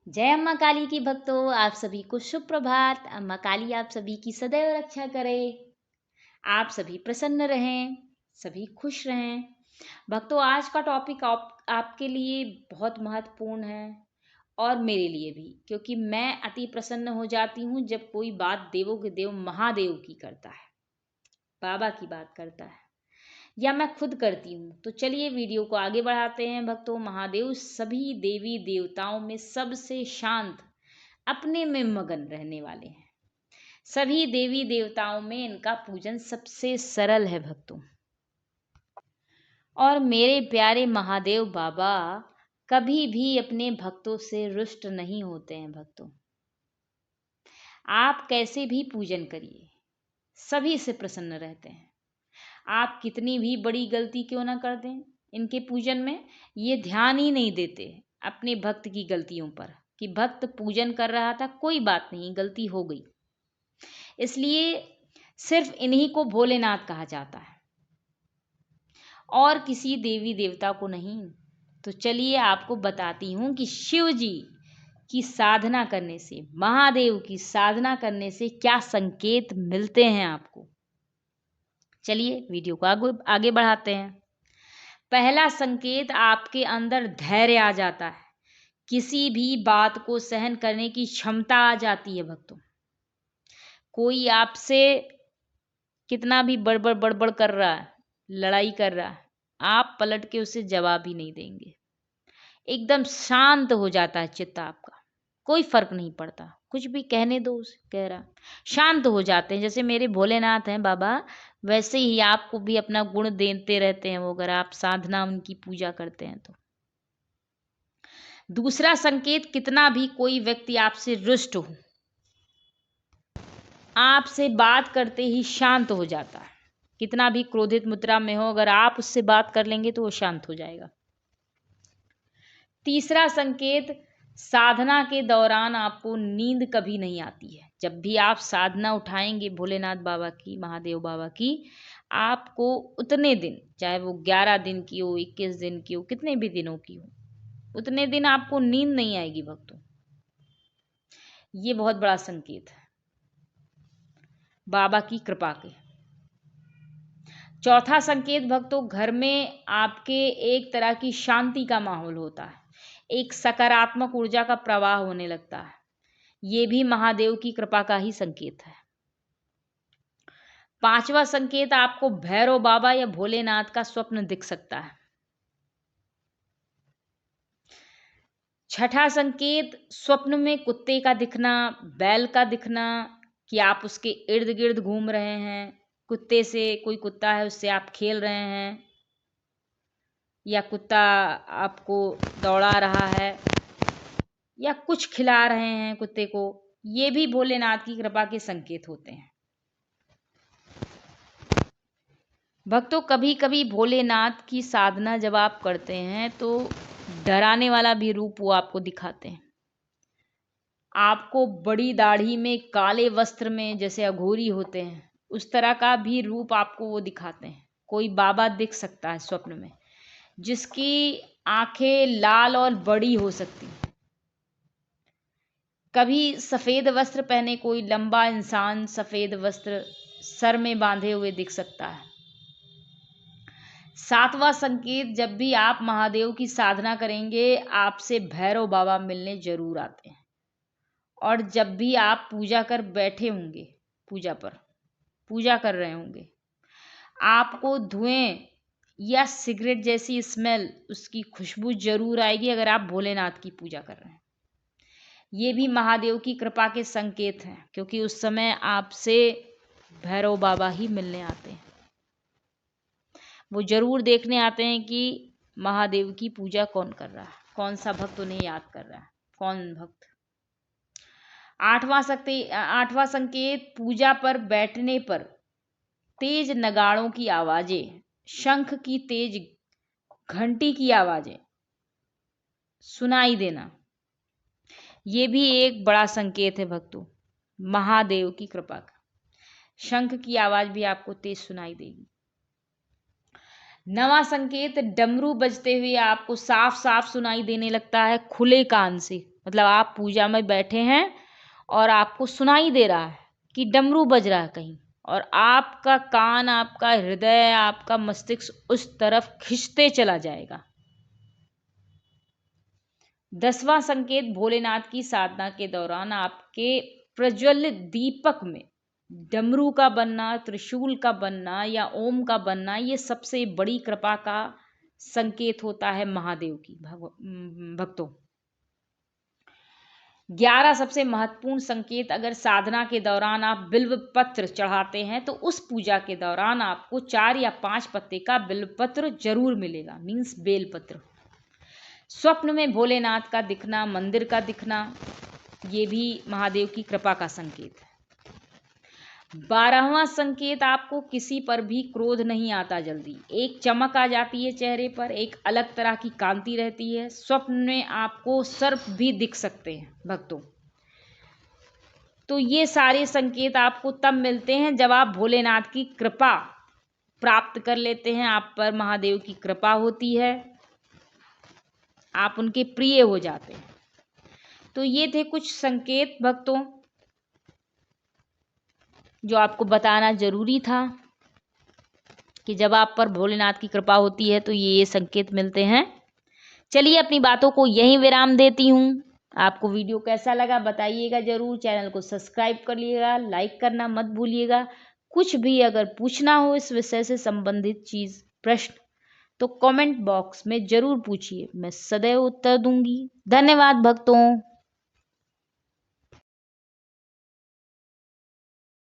जय अम्मा काली की भक्तों, आप सभी को शुभ प्रभात। अम्मा काली आप सभी की सदैव रक्षा करे। आप सभी प्रसन्न रहें, सभी खुश रहें। भक्तों, आज का टॉपिक आपके लिए बहुत महत्वपूर्ण है और मेरे लिए भी, क्योंकि मैं अति प्रसन्न हो जाती हूँ जब कोई बात देवों के देव महादेव की करता है, बाबा की बात करता है या मैं खुद करती हूँ। तो चलिए वीडियो को आगे बढ़ाते हैं। भक्तों, महादेव सभी देवी देवताओं में सबसे शांत, अपने में मगन रहने वाले हैं। सभी देवी देवताओं में इनका पूजन सबसे सरल है भक्तों। और मेरे प्यारे महादेव बाबा कभी भी अपने भक्तों से रुष्ट नहीं होते हैं। भक्तों, आप कैसे भी पूजन करिए, सभी से प्रसन्न रहते हैं। आप कितनी भी बड़ी गलती क्यों ना कर दें, इनके पूजन में ये ध्यान ही नहीं देते अपने भक्त की गलतियों पर, कि भक्त पूजन कर रहा था, कोई बात नहीं, गलती हो गई। इसलिए सिर्फ इन्हीं को भोलेनाथ कहा जाता है और किसी देवी देवता को नहीं। तो चलिए आपको बताती हूँ कि शिव जी की साधना करने से, महादेव की साधना करने से क्या संकेत मिलते हैं आपको। चलिए वीडियो को आगे बढ़ाते हैं। पहला संकेत, आपके अंदर धैर्य आ जाता है, किसी भी बात को सहन करने की क्षमता आ जाती है। भक्तों, कोई आपसे कितना भी बड़बड़ बड़बड़ कर रहा है, लड़ाई कर रहा है, आप पलट के उसे जवाब ही नहीं देंगे। एकदम शांत हो जाता है चित्त आपका, कोई फर्क नहीं पड़ता, कुछ भी कहने दो उसे, कह रहा, शांत हो जाते हैं। जैसे मेरे भोलेनाथ हैं बाबा, वैसे ही आपको भी अपना गुण देते रहते हैं वो, अगर आप साधना उनकी पूजा करते हैं तो। दूसरा संकेत, कितना भी कोई व्यक्ति आपसे रुष्ट हो, आपसे बात करते ही शांत हो जाता है। कितना भी क्रोधित मुद्रा में हो, अगर आप उससे बात कर लेंगे तो वो शांत हो जाएगा। तीसरा संकेत, साधना के दौरान आपको नींद कभी नहीं आती है। जब भी आप साधना उठाएंगे भोलेनाथ बाबा की, महादेव बाबा की, आपको उतने दिन, चाहे वो 11 दिन की हो, 21 दिन की हो, कितने भी दिनों की हो, उतने दिन आपको नींद नहीं आएगी भक्तों। ये बहुत बड़ा संकेत है बाबा की कृपा के। चौथा संकेत भक्तों, घर में आपके एक तरह की शांति का माहौल होता है, एक सकारात्मक ऊर्जा का प्रवाह होने लगता है। ये भी महादेव की कृपा का ही संकेत है। पांचवा संकेत, आपको भैरव बाबा या भोलेनाथ का स्वप्न दिख सकता है। छठा संकेत, स्वप्न में कुत्ते का दिखना, बैल का दिखना, कि आप उसके इर्द गिर्द घूम रहे हैं, कुत्ते से, कोई कुत्ता है उससे आप खेल रहे हैं, या कुत्ता आपको दौड़ा रहा है, या कुछ खिला रहे हैं कुत्ते को। ये भी भोलेनाथ की कृपा के संकेत होते हैं। भक्तों, कभी कभी भोलेनाथ की साधना जब आप करते हैं तो डराने वाला भी रूप वो आपको दिखाते हैं। आपको बड़ी दाढ़ी में, काले वस्त्र में, जैसे अघोरी होते हैं, उस तरह का भी रूप आपको वो दिखाते हैं। कोई बाबा दिख सकता है स्वप्न में, जिसकी आंखें लाल और बड़ी हो सकती। कभी सफेद वस्त्र पहने कोई लंबा इंसान सफेद वस्त्र सर में बांधे हुए दिख सकता है। सातवां संकेत, जब भी आप महादेव की साधना करेंगे, आपसे भैरव बाबा मिलने जरूर आते हैं। और जब भी आप पूजा कर बैठे होंगे, पूजा कर रहे होंगे, आपको धुएं या सिगरेट जैसी स्मेल, उसकी खुशबू जरूर आएगी, अगर आप भोलेनाथ की पूजा कर रहे हैं। ये भी महादेव की कृपा के संकेत हैं, क्योंकि उस समय आपसे भैरव बाबा ही मिलने आते हैं। वो जरूर देखने आते हैं कि महादेव की पूजा कौन कर रहा है, कौन सा भक्त उन्हें याद कर रहा है, कौन भक्त। आठवां संकेत, पूजा पर बैठने पर तेज नगाड़ों की आवाजें, शंख की तेज घंटी की आवाजें सुनाई देना, ये भी एक बड़ा संकेत है भक्तों, महादेव की कृपा का। शंख की आवाज भी आपको तेज सुनाई देगी। नवा संकेत, डमरू बजते हुए आपको साफ साफ सुनाई देने लगता है, खुले कान से, मतलब आप पूजा में बैठे हैं और आपको सुनाई दे रहा है कि डमरू बज रहा है कहीं, और आपका कान, आपका हृदय, आपका मस्तिष्क उस तरफ खिंचते चला जाएगा। 10वां संकेत, भोलेनाथ की साधना के दौरान आपके प्रज्वलित दीपक में डमरू का बनना, त्रिशूल का बनना या ओम का बनना, ये सबसे बड़ी कृपा का संकेत होता है महादेव की भक्तों। 11 सबसे महत्वपूर्ण संकेत, अगर साधना के दौरान आप बिल्व पत्र चढ़ाते हैं तो उस पूजा के दौरान आपको 4 या 5 पत्ते का बिल्व पत्र जरूर मिलेगा, मीन्स बेल पत्र। स्वप्न में भोलेनाथ का दिखना, मंदिर का दिखना, ये भी महादेव की कृपा का संकेत है। 12वां संकेत, आपको किसी पर भी क्रोध नहीं आता जल्दी, एक चमक आ जाती है चेहरे पर, एक अलग तरह की कांति रहती है। स्वप्न में आपको सर्प भी दिख सकते हैं भक्तों। तो ये सारे संकेत आपको तब मिलते हैं जब आप भोलेनाथ की कृपा प्राप्त कर लेते हैं, आप पर महादेव की कृपा होती है, आप उनके प्रिय हो जाते हैं। तो ये थे कुछ संकेत भक्तों जो आपको बताना जरूरी था कि जब आप पर भोलेनाथ की कृपा होती है तो ये संकेत मिलते हैं। चलिए अपनी बातों को यहीं विराम देती हूँ। आपको वीडियो कैसा लगा बताइएगा जरूर, चैनल को सब्सक्राइब कर लीजिएगा, लाइक करना मत भूलिएगा। कुछ भी अगर पूछना हो इस विषय से संबंधित चीज़, प्रश्न, तो कमेंट बॉक्स में जरूर पूछिए, मैं सदैव उत्तर दूंगी। धन्यवाद भक्तों।